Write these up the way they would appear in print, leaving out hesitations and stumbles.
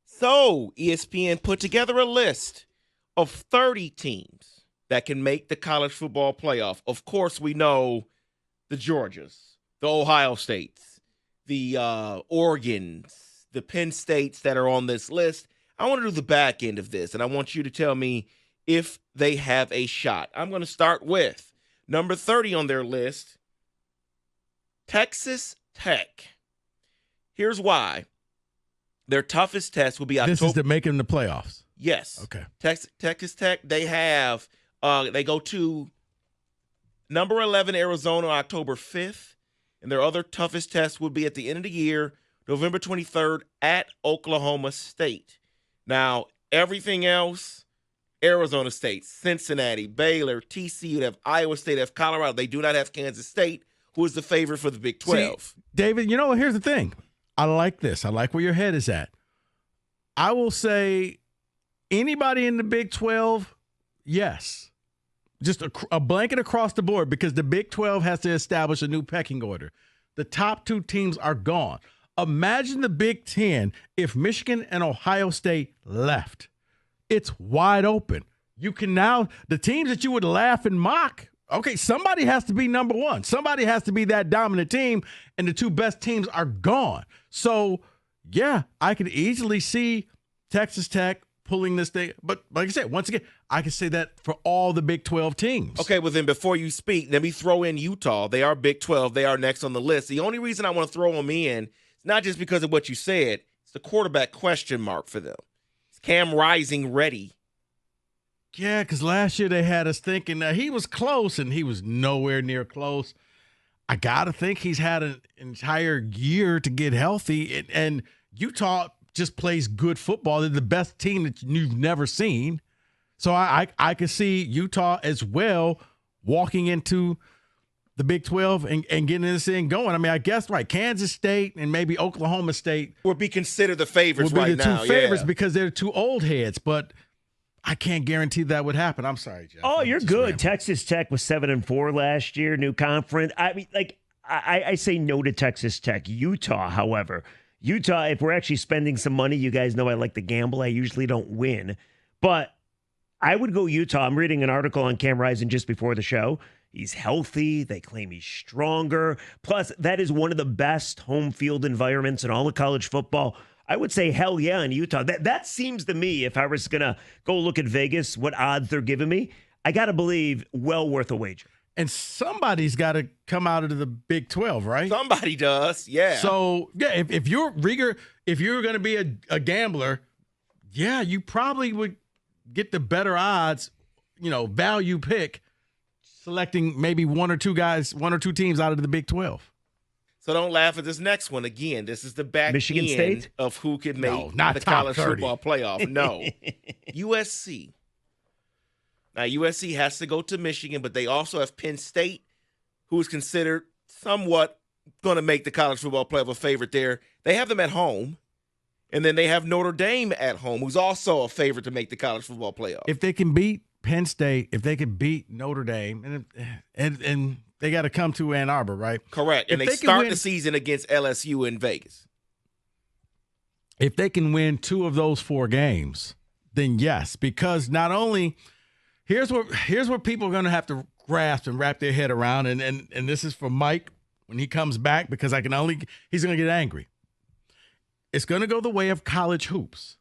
So ESPN put together a list of 30 teams that can make the college football playoff. Of course, we know the Georgias, the Ohio States, the Oregons, the Penn States that are on this list. I want to do the back end of this, and I want you to tell me if they have a shot. I'm going to start with number 30 on their list, Texas Tech. Here's why. Their toughest test will be October. This is to make them the playoffs. Yes. Okay. Texas Tech, they go to number 11 Arizona on October 5th, and their other toughest test would be at the end of the year, November 23rd at Oklahoma State. Now, everything else, Arizona State, Cincinnati, Baylor, TCU, they have Iowa State, they have Colorado. They do not have Kansas State, who is the favorite for the Big 12. See, David, here's the thing. I like this. I like where your head is at. I will say anybody in the Big 12, yes. Just a blanket across the board because the Big 12 has to establish a new pecking order. The top two teams are gone. Imagine the Big 10 if Michigan and Ohio State left. It's wide open. You can now, the teams that you would laugh and mock, okay, somebody has to be number one. Somebody has to be that dominant team, and the two best teams are gone. So, yeah, I could easily see Texas Tech pulling this thing. But like I said, once again, I can say that for all the Big 12 teams. Okay, well then before you speak, let me throw in Utah. They are Big 12. They are next on the list. The only reason I want to throw them in is not just because of what you said. It's the quarterback question mark for them. Is Cam Rising ready? Yeah, because last year they had us thinking that he was close, and he was nowhere near close. I got to think he's had an entire year to get healthy, and Utah just plays good football. They're the best team that you've never seen. So I could see Utah as well walking into the Big 12 and getting this thing going. I mean, I guess, right, Kansas State and maybe Oklahoma State would be considered the favorites would be right the now. two favorites because they're two old heads, but I can't guarantee that would happen. I'm sorry, Jeff. Oh, you're good. Texas Tech was 7-4 last year, new conference. I mean, I say no to Texas Tech. Utah, however, if we're actually spending some money, you guys know I like to gamble. I usually don't win, but I would go Utah. I'm reading an article on Cam Rising just before the show. He's healthy. They claim he's stronger. Plus, that is one of the best home field environments in all of college football. I would say hell yeah in Utah. That seems to me, if I was going to go look at Vegas, what odds they're giving me, I got to believe well worth a wager. And somebody's got to come out of the Big 12, right? Somebody does, yeah. So, yeah, if you're Rieger, if you're going to be a gambler, yeah, you probably would get the better odds, value pick, selecting maybe one or two teams out of the Big 12. So don't laugh at this next one. Again, this is the back Michigan end State? of who could make not the top college 30. football playoff. No. USC. Now, USC has to go to Michigan, but they also have Penn State, who is considered somewhat going to make the college football playoff a favorite there. They have them at home. And then they have Notre Dame at home, who's also a favorite to make the college football playoff. If they can beat Penn State, if they can beat Notre Dame, and they got to come to Ann Arbor, right? Correct. And they start the season against LSU in Vegas. If they can win 2 of those 4 games, then yes, because not only here's where people are going to have to grasp and wrap their head around, and this is for Mike when he comes back, because he's going to get angry. It's going to go the way of college hoops.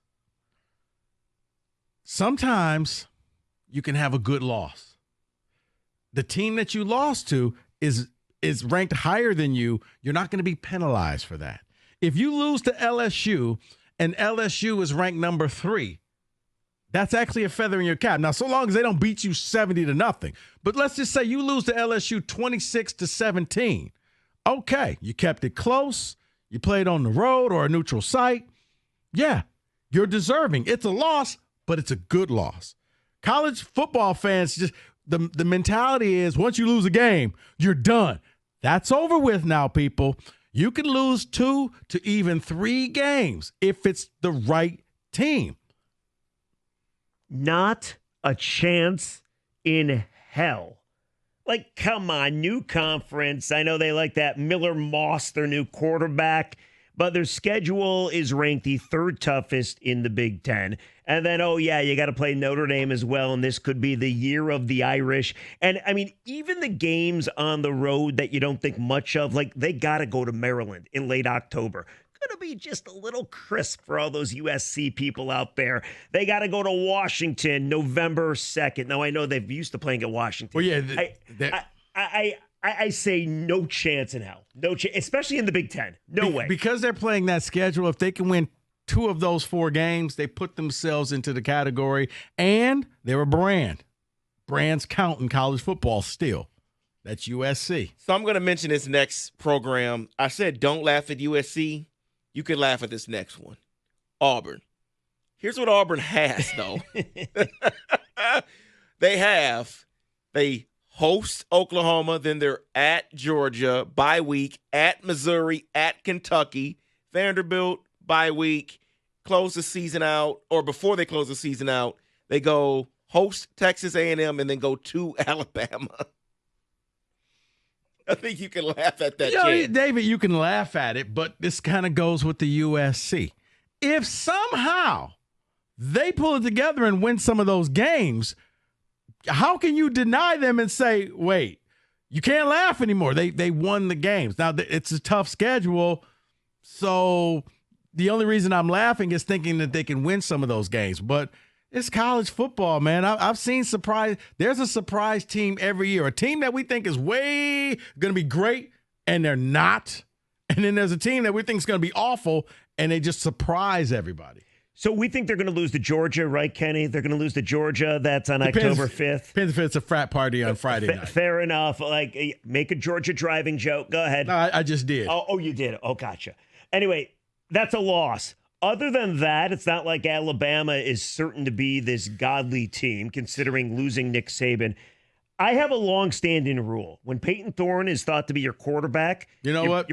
Sometimes you can have a good loss. The team that you lost to is ranked higher than you. You're not going to be penalized for that. If you lose to LSU and LSU is ranked number 3, that's actually a feather in your cap. Now, so long as they don't beat you 70-0. But let's just say you lose to LSU 26-17. Okay, you kept it close. You played on the road or a neutral site. Yeah, you're deserving. It's a loss, but it's a good loss. College football fans, just the mentality is once you lose a game, you're done. That's over with now, people. You can lose 2 to even 3 games if it's the right team. Not a chance in hell. Like, come on, new conference. I know they like that Miller Moss, their new quarterback. but their schedule is ranked the third toughest in the Big Ten. And then, you got to play Notre Dame as well, and this could be the year of the Irish. And, I mean, even the games on the road that you don't think much of, like they got to go to Maryland in late October. Going to be just a little crisp for all those USC people out there. They got to go to Washington November 2nd. Now, I know they've used to playing at Washington. Well, yeah. I say no chance in hell. No chance, especially in the Big Ten. No way. Because they're playing that schedule, if they can win 2 of those 4 games, they put themselves into the category, and they're a brand. Brands count in college football still. That's USC. So I'm going to mention this next program. I said don't laugh at USC. You could laugh at this next one. Auburn. Here's what Auburn has, though. They host Oklahoma, then they're at Georgia, bye week, at Missouri, at Kentucky, Vanderbilt, bye week, close the season out, or before they close the season out, they go host Texas A&M and then go to Alabama. I think you can laugh at that. David, you can laugh at it, but this kind of goes with the USC. If somehow they pull it together and win some of those games, how can you deny them and say, wait, you can't laugh anymore? They won the games. Now, it's a tough schedule, so the only reason I'm laughing is thinking that they can win some of those games. But it's college football, man. I've seen surprise. There's a surprise team every year, a team that we think is way going to be great, and they're not. And then there's a team that we think is going to be awful, and they just surprise everybody. So we think they're going to lose to Georgia, right, Kenny? They're going to lose to Georgia. That's on October 5th. Depends if it's a frat party on Friday night. Fair enough. Like, make a Georgia driving joke. Go ahead. No, I just did. Oh, you did. Oh, gotcha. Anyway, that's a loss. Other than that, it's not like Alabama is certain to be this godly team, considering losing Nick Saban. I have a long-standing rule. When Peyton Thorne is thought to be your quarterback, you're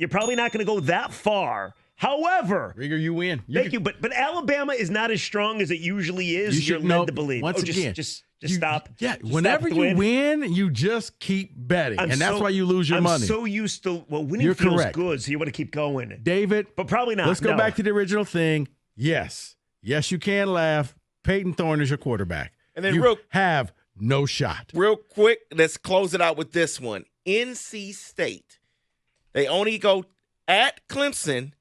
probably not going to go that far. However, Rigger, you win. Thank you. But Alabama is not as strong as it usually is. You're led to believe. Once again, just stop. Yeah, whenever you win, you just keep betting, and that's why you lose your money. I'm so used to winning feels good, so you want to keep going. David, but probably not. Let's go back to the original thing. Yes, you can laugh. Peyton Thorne is your quarterback, and then you have no shot. Real quick, let's close it out with this one. NC State, they only go at Clemson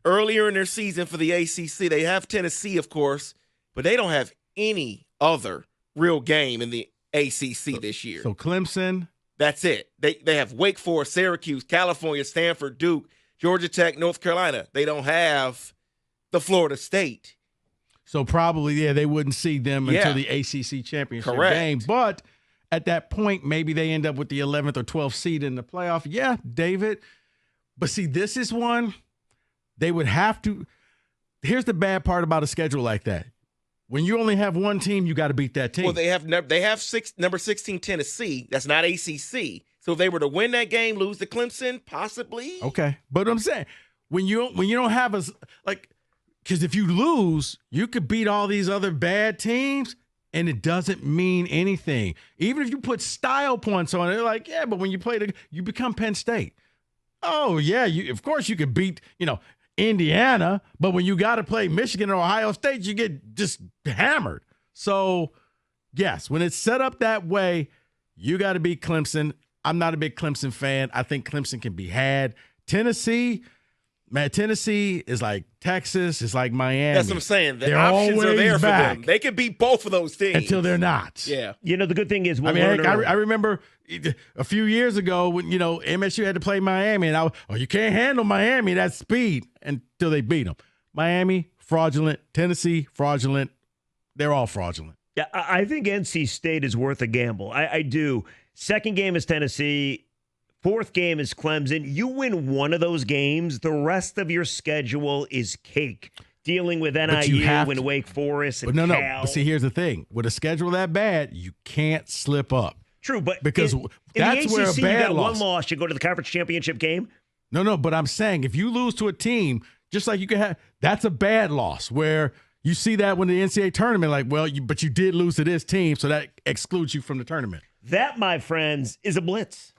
earlier in their season for the ACC. They have Tennessee, of course, but they don't have any other real game in the ACC this year. So Clemson. That's it. They have Wake Forest, Syracuse, California, Stanford, Duke, Georgia Tech, North Carolina. They don't have the Florida State. So probably, they wouldn't see them until the ACC championship game. But at that point, maybe they end up with the 11th or 12th seed in the playoff. Yeah, David. But see, this is one they would have to. Here's the bad part about a schedule like that. When you only have one team, you got to beat that team. Well, they have number 16 Tennessee. That's not ACC. So if they were to win that game, lose to Clemson, possibly. Okay, but I'm saying when you don't have because if you lose, you could beat all these other bad teams, and it doesn't mean anything. Even if you put style points on it, but when you play you become Penn State. Oh yeah, of course you could beat Indiana, but when you got to play Michigan or Ohio State, you get just hammered. So, yes, when it's set up that way, you got to beat Clemson. I'm not a big Clemson fan. I think Clemson can be had. Tennessee is like Texas. It's like Miami. That's what I'm saying. The options are there for them. They can beat both of those teams. Until they're not. Yeah. The good thing is I remember a few years ago when, MSU had to play Miami, and you can't handle Miami, that's speed, until they beat them. Miami, fraudulent. Tennessee, fraudulent. They're all fraudulent. Yeah, I think NC State is worth a gamble. I do. Second game is Tennessee. Fourth game is Clemson. You win one of those games, the rest of your schedule is cake. Dealing with NIU and Wake Forest and Cal. No. But see, here's the thing. With a schedule that bad, you can't slip up. True, but because that's where a bad you got loss. One loss, you go to the conference championship game. No, but I'm saying if you lose to a team, just like you can have, that's a bad loss where you see that when the NCAA tournament, but you did lose to this team, so that excludes you from the tournament. That, my friends, is a blitz.